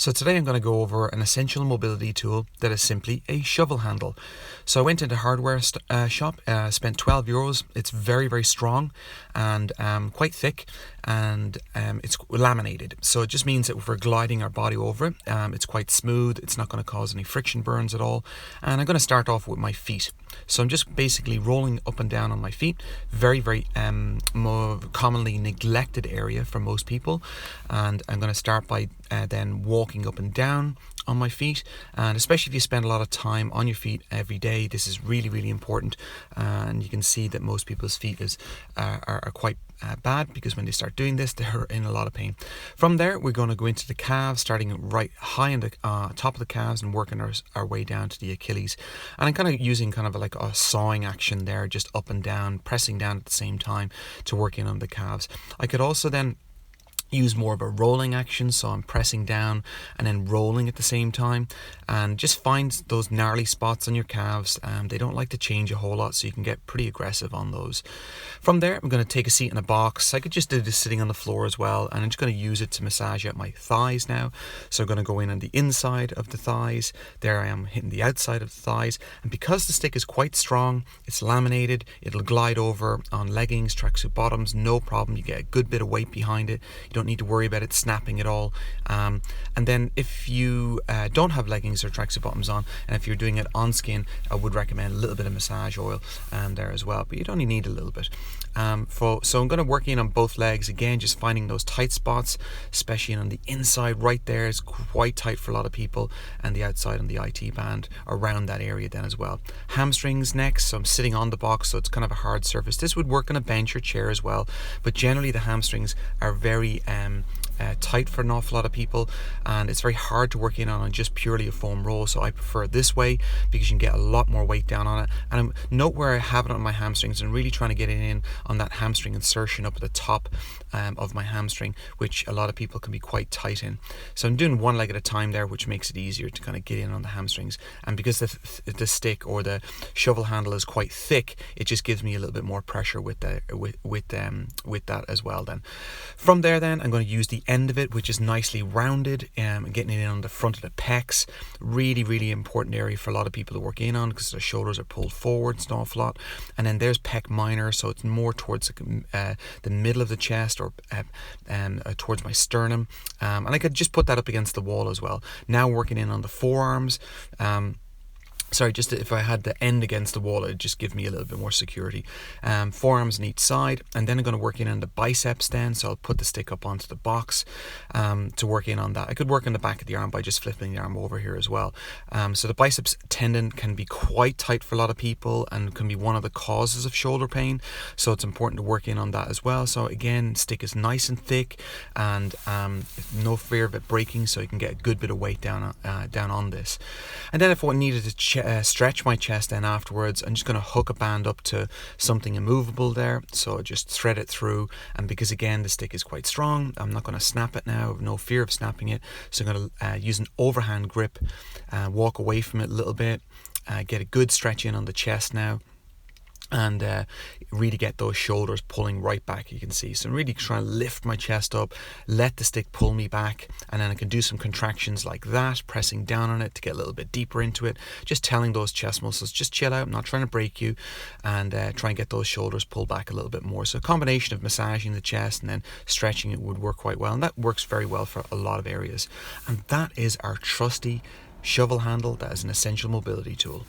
So today I'm going to go over an essential mobility tool that is simply a shovel handle. So I went into a hardware shop, spent €12. It's very, very strong and quite thick, and it's laminated. So it just means that if we're gliding our body over it, it's quite smooth. It's not going to cause any friction burns at all. And I'm going to start off with my feet. So I'm just basically rolling up and down on my feet. Very, very more commonly neglected area for most people. And I'm going to start by then walking up and down on my feet, and especially if you spend a lot of time on your feet every day, this is really, really important. And you can see that most people's feet are quite bad, because when they start doing this, they're in a lot of pain. From there, we're going to go into the calves, starting right high in the top of the calves and working our way down to the Achilles. And I'm kind of using kind of like a sawing action there, just up and down, pressing down at the same time to work in on the calves. I could also then use more of a rolling action, so I'm pressing down and then rolling at the same time, and just find those gnarly spots on your calves. They don't like to change a whole lot, so you can get pretty aggressive on those. From there, I'm going to take a seat in a box. I could just do this sitting on the floor as well, and I'm just going to use it to massage out my thighs now. So I'm going to go in on the inside of the thighs. There I am hitting the outside of the thighs, and because the stick is quite strong, it's laminated, it'll glide over on leggings, tracksuit bottoms, no problem. You get a good bit of weight behind it. You don't need to worry about it snapping at all. And then if you don't have leggings or tracksuit bottoms on, and if you're doing it on skin, I would recommend a little bit of massage oil there as well, but you'd only need a little bit. So I'm going to work in on both legs again, just finding those tight spots, especially on the inside. Right there is quite tight for a lot of people, and the outside on the IT band around that area then as well. Hamstrings next, so I'm sitting on the box, so it's kind of a hard surface. This would work on a bench or chair as well, but generally the hamstrings are very tight for an awful lot of people, and it's very hard to work in on just purely a foam roll. So I prefer it this way, because you can get a lot more weight down on it. And note where I have it on my hamstrings, and really trying to get it in on that hamstring insertion up at the top of my hamstring, which a lot of people can be quite tight in. So I'm doing one leg at a time there, which makes it easier to kind of get in on the hamstrings. And because the stick or the shovel handle is quite thick, it just gives me a little bit more pressure with that as well. Then from there, then I'm going to use the end of it, which is nicely rounded, and getting it in on the front of the pecs. Really, really important area for a lot of people to work in on, because their shoulders are pulled forwards an awful lot. And then there's pec minor, so it's more towards the middle of the chest, or towards my sternum. And I could just put that up against the wall as well. Now working in on the forearms. Just if I had the end against the wall, it'd just give me a little bit more security. Forearms on each side, and then I'm going to work in on the biceps then, so I'll put the stick up onto the box to work in on that. I could work on the back of the arm by just flipping the arm over here as well. So the biceps tendon can be quite tight for a lot of people, and can be one of the causes of shoulder pain, so it's important to work in on that as well. So again, stick is nice and thick, and no fear of it breaking, so you can get a good bit of weight down on this. And then if I needed to stretch my chest then afterwards, I'm just going to hook a band up to something immovable there, so just thread it through. And because again the stick is quite strong, I'm not going to snap it now. I have no fear of snapping it, so I'm going to use an overhand grip, walk away from it a little bit, get a good stretch in on the chest now, and really get those shoulders pulling right back, you can see. So I'm really trying to lift my chest up, let the stick pull me back, and then I can do some contractions like that, pressing down on it to get a little bit deeper into it, just telling those chest muscles, just chill out, I'm not trying to break you, and try and get those shoulders pulled back a little bit more. So a combination of massaging the chest and then stretching it would work quite well, and that works very well for a lot of areas. And that is our trusty shovel handle. That is an essential mobility tool.